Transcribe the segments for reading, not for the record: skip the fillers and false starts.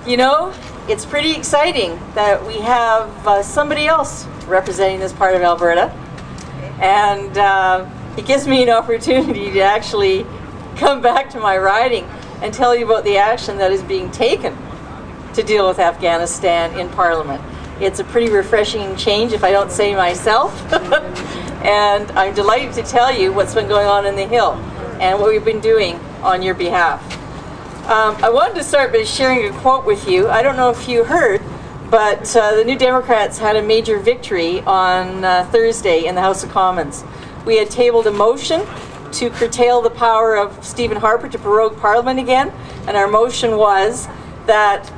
You know, it's pretty exciting that we have somebody else representing this part of Alberta, and it gives me an opportunity to actually come back to my riding and tell you about the action that is being taken to deal with Afghanistan in Parliament. It's a pretty refreshing change, if I don't say myself, and I'm delighted to tell you what's been going on in the Hill and what we've been doing on your behalf. I wanted to start by sharing a quote with you. I don't know if you heard, but the New Democrats had a major victory on Thursday in the House of Commons. We had tabled a motion to curtail the power of Stephen Harper to prorogue Parliament again, and our motion was that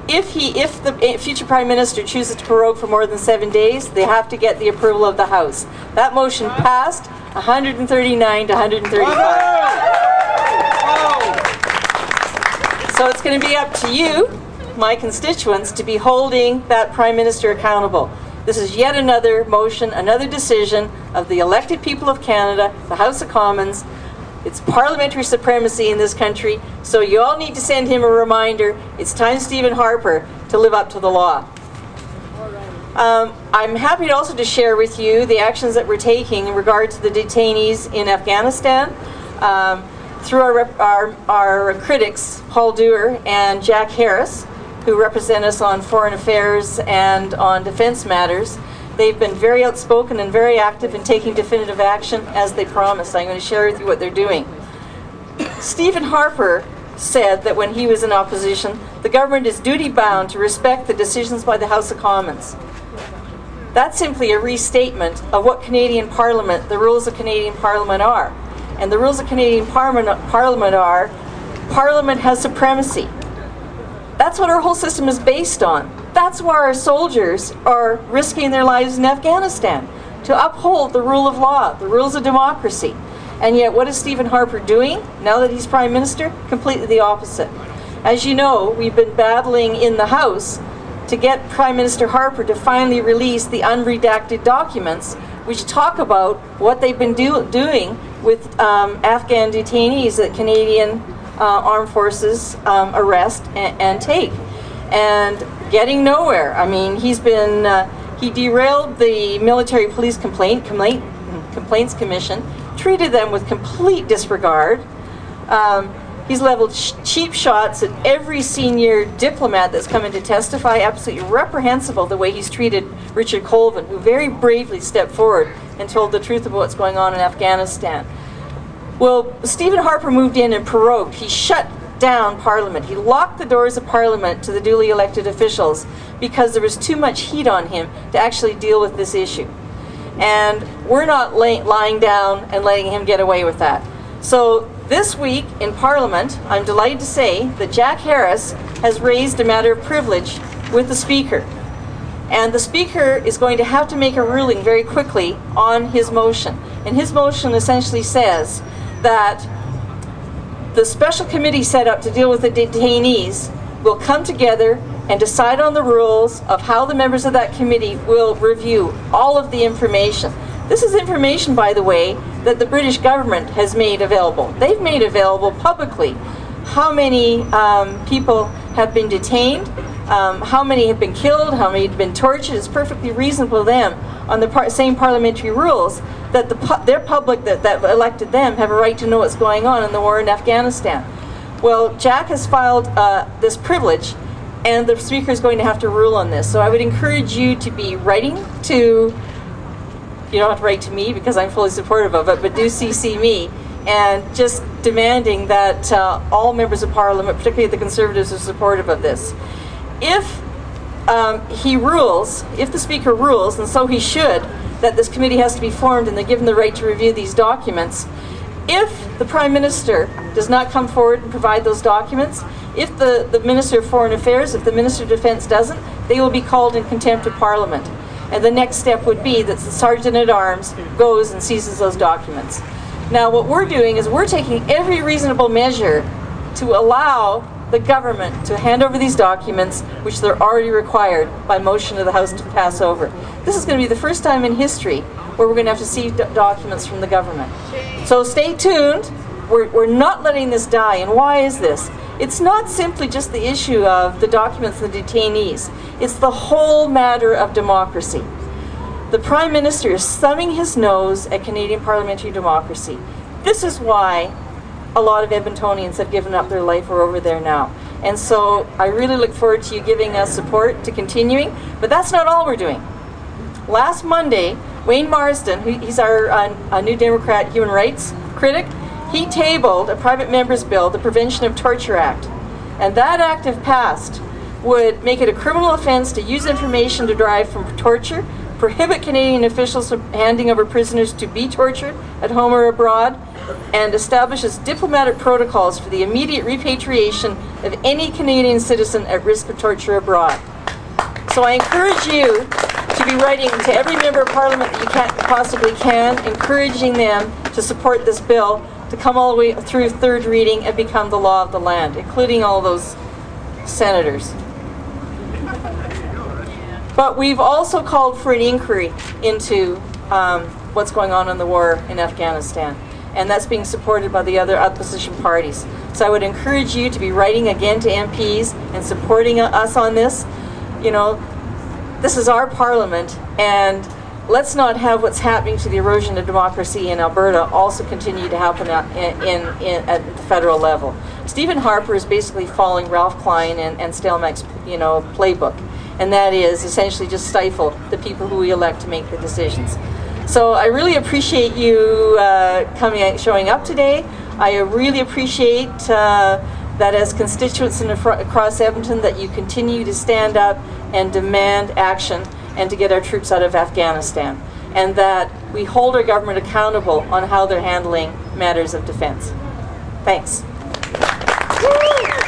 if the future Prime Minister chooses to prorogue for more than 7 days, they have to get the approval of the House. That motion passed 139 to 135. So it's going to be up to you, my constituents, to be holding that Prime Minister accountable. This is yet another motion, another decision of the elected people of Canada, the House of Commons. It's parliamentary supremacy in this country, so you all need to send him a reminder. It's time, Stephen Harper, to live up to the law. I'm happy also to share with you the actions that we're taking in regard to the detainees in Afghanistan. Through our critics, Paul Dewar and Jack Harris, who represent us on foreign affairs and on defense matters. They've been very outspoken and very active in taking definitive action, as they promised. I'm going to share with you what they're doing. Stephen Harper said that when he was in opposition, the government is duty-bound to respect the decisions by the House of Commons. That's simply a restatement of what Canadian Parliament, the rules of Canadian Parliament are. And the rules of Canadian Parliament are, Parliament has supremacy. That's what our whole system is based on. That's why our soldiers are risking their lives in Afghanistan, to uphold the rule of law, the rules of democracy. And yet, what is Stephen Harper doing now that he's Prime Minister? Completely the opposite. As you know, we've been battling in the House to get Prime Minister Harper to finally release the unredacted documents which talk about what they've been doing with Afghan detainees that Canadian armed forces arrest and take, and getting nowhere. I mean, he derailed the Military Police Complaints Commission, treated them with complete disregard. He's leveled cheap shots at every senior diplomat that's come in to testify. Absolutely reprehensible the way he's treated Richard Colvin, who very bravely stepped forward and told the truth about what's going on in Afghanistan. Well, Stephen Harper moved in and prorogued. He shut down Parliament. He locked the doors of Parliament to the duly elected officials because there was too much heat on him to actually deal with this issue. And we're not lying down and letting him get away with that. So this week in Parliament, I'm delighted to say that Jack Harris has raised a matter of privilege with the Speaker. And the Speaker is going to have to make a ruling very quickly on his motion. And his motion essentially says that the special committee set up to deal with the detainees will come together and decide on the rules of how the members of that committee will review all of the information. This is information, by the way, that the British government has made available. They've made available publicly how many people have been detained, how many have been killed, how many have been tortured. It's perfectly reasonable to them on the same parliamentary rules that their public that elected them have a right to know what's going on in the war in Afghanistan. Well, Jack has filed this privilege, and the Speaker is going to have to rule on this. So I would encourage you to be writing to, you don't have to write to me because I'm fully supportive of it, but do CC me, and just demanding that all members of Parliament, particularly the Conservatives, are supportive of this. If if the Speaker rules, and so he should, that this committee has to be formed and they're given the right to review these documents, if the Prime Minister does not come forward and provide those documents, if the Minister of Foreign Affairs, if the Minister of Defence doesn't, they will be called in contempt of Parliament. And the next step would be that the Sergeant-at-Arms goes and seizes those documents. Now, what we're doing is we're taking every reasonable measure to allow the government to hand over these documents, which they're already required by motion of the House to pass over. This is going to be the first time in history where we're going to have to see documents from the government. So stay tuned. We're not letting this die. And why is this? It's not simply just the issue of the documents and the detainees. It's the whole matter of democracy. The Prime Minister is thumbing his nose at Canadian parliamentary democracy. This is why a lot of Edmontonians have given up their life or over there now. And so I really look forward to you giving us support to continuing, but that's not all we're doing. Last Monday, Wayne Marsden, he's our New Democrat human rights critic, he tabled a private member's bill, the Prevention of Torture Act. And that act, if passed, would make it a criminal offense to use information derived from torture, prohibit Canadian officials from handing over prisoners to be tortured at home or abroad, and establishes diplomatic protocols for the immediate repatriation of any Canadian citizen at risk of torture abroad. So I encourage you to be writing to every member of Parliament that you possibly can, encouraging them to support this bill to come all the way through third reading and become the law of the land, including all those senators. But we've also called for an inquiry into what's going on in the war in Afghanistan. And that's being supported by the other opposition parties. So I would encourage you to be writing again to MPs and supporting us on this. You know, this is our parliament, and let's not have what's happening to the erosion of democracy in Alberta also continue to happen at the federal level. Stephen Harper is basically following Ralph Klein and Stelmach's, playbook, and that is essentially just stifle the people who we elect to make the decisions. So I really appreciate you showing up today. I really appreciate that as constituents across Edmonton that you continue to stand up and demand action and to get our troops out of Afghanistan, and that we hold our government accountable on how they're handling matters of defense. Thanks. Woo!